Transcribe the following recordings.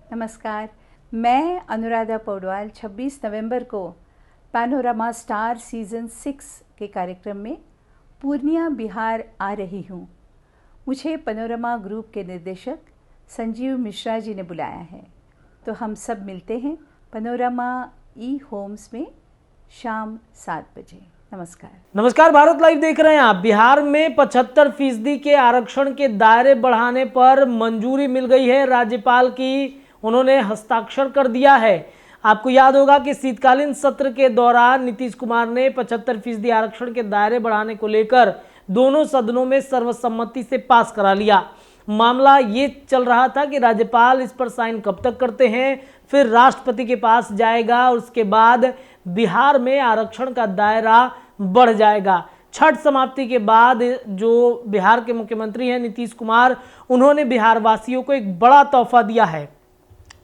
नमस्कार। मैं अनुराधा पौडवाल 26 नवंबर को पैनोरामा स्टार सीज़न 6 के कार्यक्रम में पूर्णिया बिहार आ रही हूँ। मुझे पैनोरामा ग्रुप के निर्देशक संजीव मिश्रा जी ने बुलाया है, तो हम सब मिलते हैं पैनोरामा ई होम्स में शाम 7 बजे। नमस्कार। भारत लाइव देख रहे हैं आप। बिहार में 75% के आरक्षण के दायरे बढ़ाने पर मंजूरी मिल गई है राज्यपाल की, उन्होंने हस्ताक्षर कर दिया है। आपको याद होगा कि शीतकालीन सत्र के दौरान नीतीश कुमार ने 75% आरक्षण के दायरे बढ़ाने को लेकर दोनों सदनों में सर्वसम्मति से पास करा लिया। मामला ये चल रहा था कि राज्यपाल इस पर साइन कब तक करते हैं, फिर राष्ट्रपति के पास जाएगा और उसके बाद बिहार में आरक्षण का दायरा बढ़ जाएगा। छठ समाप्ति के बाद जो बिहार के मुख्यमंत्री हैं नीतीश कुमार, उन्होंने बिहार वासियों को एक बड़ा तोहफा दिया है।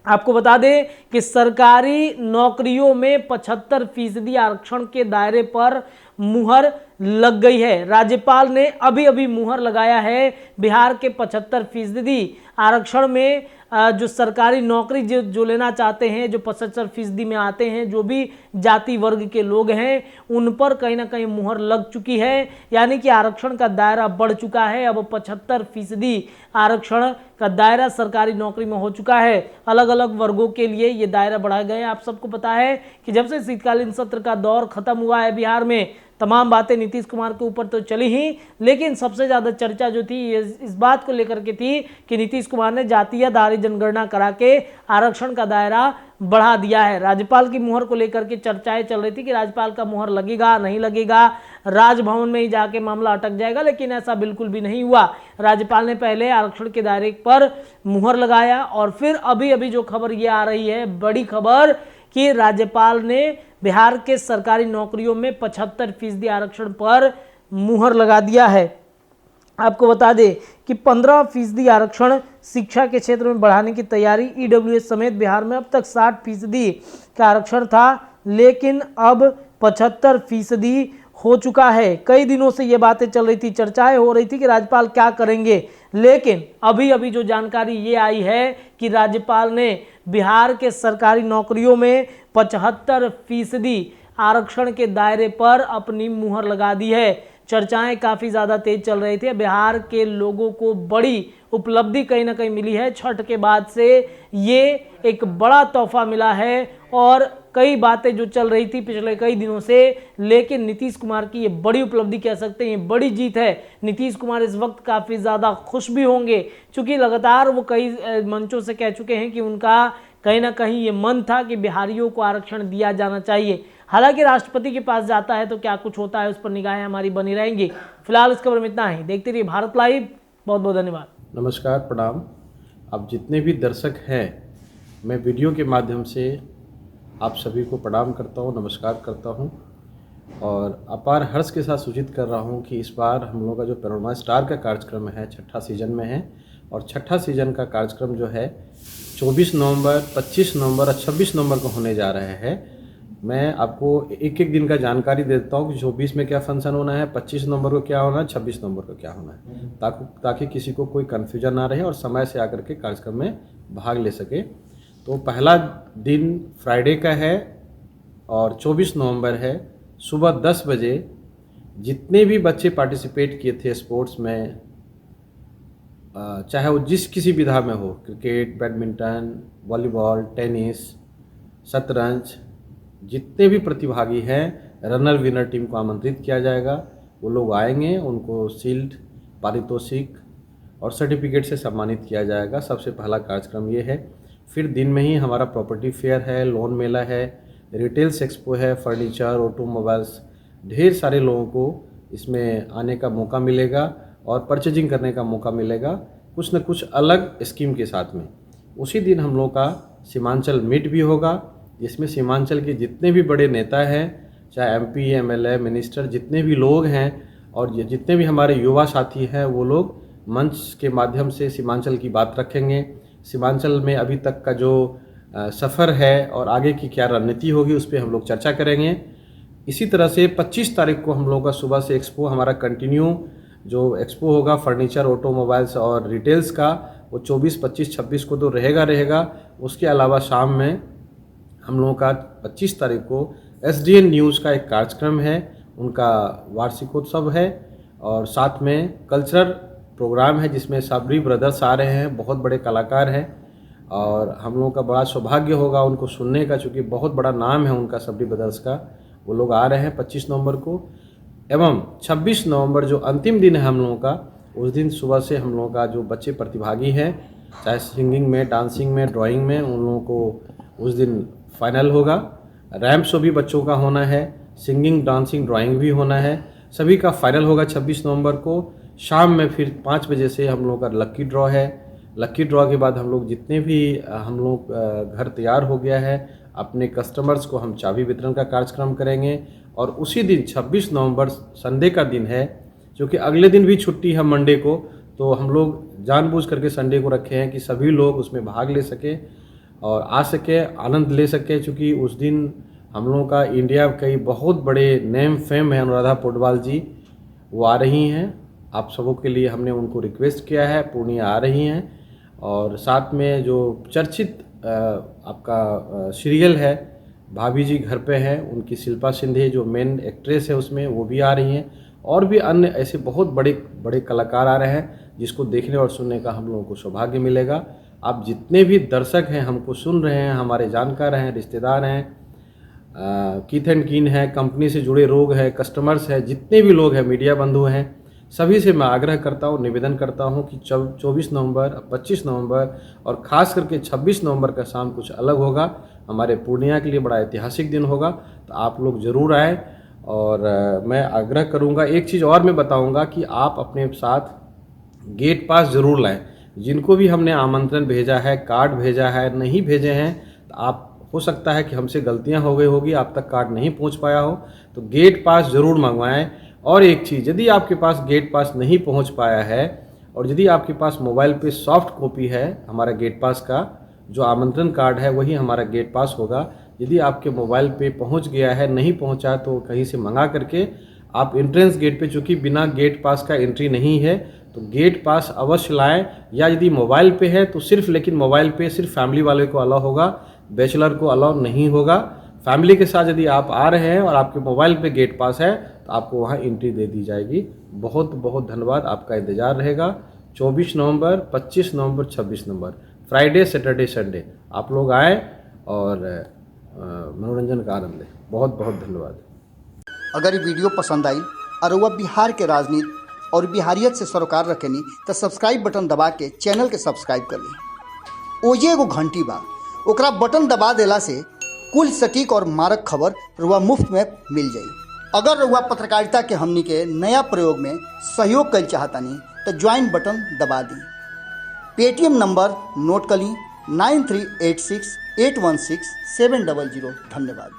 आपको बता दें कि सरकारी नौकरियों में 75% आरक्षण के दायरे पर मुहर लग गई है। राज्यपाल ने अभी अभी मुहर लगाया है बिहार के 75% आरक्षण में। जो सरकारी नौकरी जो लेना चाहते हैं, जो 75% में आते हैं, जो भी जाति वर्ग के लोग हैं, उन पर कहीं ना कहीं मुहर लग चुकी है, यानी कि आरक्षण का दायरा बढ़ चुका है। अब 75% आरक्षण का दायरा सरकारी नौकरी में हो चुका है। अलग अलग वर्गों के लिए ये दायरा बढ़ाए गए हैं। आप सबको पता है कि जब से शीतकालीन सत्र का दौर खत्म हुआ है बिहार में, तमाम बातें नीतीश कुमार के ऊपर तो चली ही, लेकिन सबसे ज़्यादा चर्चा जो थी इस बात को लेकर के थी कि नीतीश कुमार ने जातीय आधारित जनगणना करा के आरक्षण का दायरा बढ़ा दिया है। राज्यपाल की मुहर को लेकर के चर्चाएं चल रही थी कि राज्यपाल का मुहर लगेगा नहीं लगेगा, राजभवन में ही जाके मामला अटक जाएगा, लेकिन ऐसा बिल्कुल भी नहीं हुआ। राज्यपाल ने पहले आरक्षण के दायरे पर मुहर लगाया और फिर अभी अभी जो खबर ये आ रही है, बड़ी खबर, कि राज्यपाल ने बिहार के सरकारी नौकरियों में 75% आरक्षण पर मुहर लगा दिया है। आपको बता दें कि 15% आरक्षण शिक्षा के क्षेत्र में बढ़ाने की तैयारी, ईडब्ल्यूएस समेत बिहार में अब तक 60% का आरक्षण था, लेकिन अब 75% हो चुका है। कई दिनों से ये बातें चल रही थी, चर्चाएं हो रही थी कि राज्यपाल क्या करेंगे, लेकिन अभी अभी जो जानकारी ये आई है कि राज्यपाल ने बिहार के सरकारी नौकरियों में 75% आरक्षण के दायरे पर अपनी मुहर लगा दी है। चर्चाएं काफ़ी ज़्यादा तेज चल रही थी। बिहार के लोगों को बड़ी उपलब्धि कहीं ना कहीं मिली है। छठ के बाद से ये एक बड़ा तोहफा मिला है और कई बातें जो चल रही थी पिछले कई दिनों से, लेकिन नीतीश कुमार की ये बड़ी उपलब्धि कह सकते हैं, ये बड़ी जीत है। नीतीश कुमार इस वक्त काफ़ी ज़्यादा खुश भी होंगे, क्योंकि लगातार वो कई मंचों से कह चुके हैं कि उनका कहीं ना कहीं ये मन था कि बिहारियों को आरक्षण दिया जाना चाहिए। हालांकि राष्ट्रपति के पास जाता है तो क्या कुछ होता है, उस पर निगाहें हमारी बनी रहेंगी। फिलहाल इस खबर में इतना ही। देखते रहिए भारत लाइव। बहुत बहुत धन्यवाद। नमस्कार, प्रणाम। अब जितने भी दर्शक हैं, मैं वीडियो के माध्यम से आप सभी को प्रणाम करता हूं, नमस्कार करता हूं और अपार हर्ष के साथ सूचित कर रहा हूं कि इस बार हम लोग का जो पैनोरामा स्टार का कार्यक्रम है, छठा सीजन में है और छठा सीजन का कार्यक्रम जो है 24 नवंबर, 25 नवंबर और 26 नवंबर को होने जा रहे हैं। मैं आपको एक एक दिन का जानकारी देता हूँ कि 24 में क्या फंक्शन होना है, 25 नवंबर को क्या होना है, 26 नवंबर को क्या होना है, ताकि किसी को कोई कन्फ्यूजन ना रहे और समय से आकर के कार्यक्रम में भाग ले सके। तो पहला दिन फ्राइडे का है और 24 नवंबर है। सुबह 10 बजे जितने भी बच्चे पार्टिसिपेट किए थे स्पोर्ट्स में, चाहे वो जिस किसी विधा में हो, क्रिकेट, बैडमिंटन, वॉलीबॉल, टेनिस, शतरंज, जितने भी प्रतिभागी हैं, रनर विनर टीम को आमंत्रित किया जाएगा। वो लोग आएंगे, उनको शील्ड, पारितोषिक और सर्टिफिकेट से सम्मानित किया जाएगा। सबसे पहला कार्यक्रम ये है। फिर दिन में ही हमारा प्रॉपर्टी फेयर है, लोन मेला है, रिटेल्स एक्सपो है, फर्नीचर, ऑटोमोबाइल्स, ढेर सारे लोगों को इसमें आने का मौका मिलेगा और परचेजिंग करने का मौका मिलेगा, कुछ न कुछ अलग स्कीम के साथ में। उसी दिन हम लोग का सीमांचल मीट भी होगा, जिसमें सीमांचल के जितने भी बड़े नेता हैं, चाहे एमपी, एमएलए, मिनिस्टर, जितने भी लोग हैं और जितने भी हमारे युवा साथी हैं, वो लोग मंच के माध्यम से सीमांचल की बात रखेंगे। सीमांचल में अभी तक का जो सफ़र है और आगे की क्या रणनीति होगी, उस पर हम लोग चर्चा करेंगे। इसी तरह से 25 तारीख को हम लोग का सुबह से एक्सपो हमारा कंटिन्यू जो एक्सपो होगा फर्नीचर, ऑटोमोबाइल्स और रिटेल्स का, वो 24, 25, 26 को तो रहेगा। उसके अलावा शाम में हम लोगों का 25 तारीख को SDN न्यूज़ का एक कार्यक्रम है, उनका वार्षिकोत्सव है, और साथ में कल्चरल प्रोग्राम है जिसमें सबरी ब्रदर्स आ रहे हैं, बहुत बड़े कलाकार हैं, और हम लोगों का बड़ा सौभाग्य होगा उनको सुनने का, चूँकि बहुत बड़ा नाम है उनका सबरी ब्रदर्स का। वो लोग आ रहे हैं 25 नवंबर को। एवं 26 नवंबर जो अंतिम दिन है हम लोगों का, उस दिन सुबह से हम लोगों का जो बच्चे प्रतिभागी हैं, चाहे सिंगिंग में, डांसिंग में, ड्राइंग में, उन लोगों को उस दिन फाइनल होगा। रैम्प शो भी बच्चों का होना है, सिंगिंग, डांसिंग, ड्राइंग भी होना है, सभी का फाइनल होगा 26 नवंबर को। शाम में फिर 5 बजे से हम लोगों का लक्की ड्रॉ है। लक्की ड्रॉ के बाद हम लोग जितने भी हम लोग घर तैयार हो गया है, अपने कस्टमर्स को हम चाबी वितरण का कार्यक्रम करेंगे। और उसी दिन 26 नवंबर संडे का दिन है, क्योंकि अगले दिन भी छुट्टी है मंडे को, तो हम लोग जानबूझ करके संडे को रखे हैं कि सभी लोग उसमें भाग ले सके और आ सके, आनंद ले सके। चूँकि उस दिन हम लोगों का इंडिया कई बहुत बड़े नेम फेम है, अनुराधा पौडवाल जी वो आ रही हैं। आप सबों के लिए हमने उनको रिक्वेस्ट किया है, पूर्णिया आ रही हैं। और साथ में जो चर्चित आपका सीरियल है भाभी जी घर पे हैं, उनकी शिल्पा सिंधे जो मेन एक्ट्रेस है उसमें, वो भी आ रही हैं। और भी अन्य ऐसे बहुत बड़े बड़े कलाकार आ रहे हैं जिसको देखने और सुनने का हम लोगों को सौभाग्य मिलेगा। आप जितने भी दर्शक हैं, हमको सुन रहे हैं, हमारे जानकार हैं, रिश्तेदार हैं, कीथ एंड कीन है, कंपनी से जुड़े लोग हैं, कस्टमर्स हैं, जितने भी लोग हैं, मीडिया बंधु हैं, सभी से मैं आग्रह करता हूँ, निवेदन करता हूँ कि 24 नवंबर, 25 नवंबर और ख़ास करके 26 नवंबर का शाम कुछ अलग होगा। हमारे पूर्णिया के लिए बड़ा ऐतिहासिक दिन होगा, तो आप लोग ज़रूर आएँ। और मैं आग्रह करूँगा, एक चीज़ और मैं बताऊँगा कि आप अपने साथ गेट पास ज़रूर लाएँ। जिनको भी हमने आमंत्रण भेजा है, कार्ड भेजा है, नहीं भेजे हैं, तो आप हो सकता है कि हमसे गलतियां हो गई होगी, आप तक कार्ड नहीं पहुंच पाया हो, तो गेट पास ज़रूर मंगवाएं। और एक चीज़, यदि आपके पास गेट पास नहीं पहुंच पाया है और यदि आपके पास मोबाइल पे सॉफ्ट कॉपी है हमारा गेट पास का, जो आमंत्रण कार्ड है वही हमारा गेट पास होगा। यदि आपके मोबाइल पे पहुंच गया है, नहीं पहुंचा, तो कहीं से मंगा करके आप एंट्रेंस गेट पे, चूँकि बिना गेट पास का एंट्री नहीं है, तो गेट पास अवश्य लाएं। या यदि मोबाइल पे है तो सिर्फ, लेकिन मोबाइल पे सिर्फ फैमिली वाले को अलाउ होगा, बैचलर को अलाउ नहीं होगा। फैमिली के साथ यदि आप आ रहे हैं और आपके मोबाइल पे गेट पास है तो आपको वहाँ एंट्री दे दी जाएगी। बहुत बहुत धन्यवाद, आपका इंतज़ार रहेगा। 24 नवंबर, 25 नवंबर, 26 नवंबर, फ्राइडे, सैटरडे, संडे आप लोग आएँ और मनोरंजन का आनंद लें। बहुत बहुत धन्यवाद। अगर ये वीडियो पसंद आई और वह बिहार के राजनीति और बिहारियत से सरोकार रखेनी तो सब्सक्राइब बटन दबा के चैनल के सब्सक्राइब कर ली। ओजे एगो घंटी बा, ओकरा बटन दबा देला से कुल सटीक और मारक खबर रुआ मुफ्त में मिल जाई। अगर रुआ पत्रकारिता के हमनी के नया प्रयोग में सहयोग कर चाहतानी तो ज्वाइन बटन दबा दी। पेटीएम नंबर नोट कर ली 9386816700। धन्यवाद।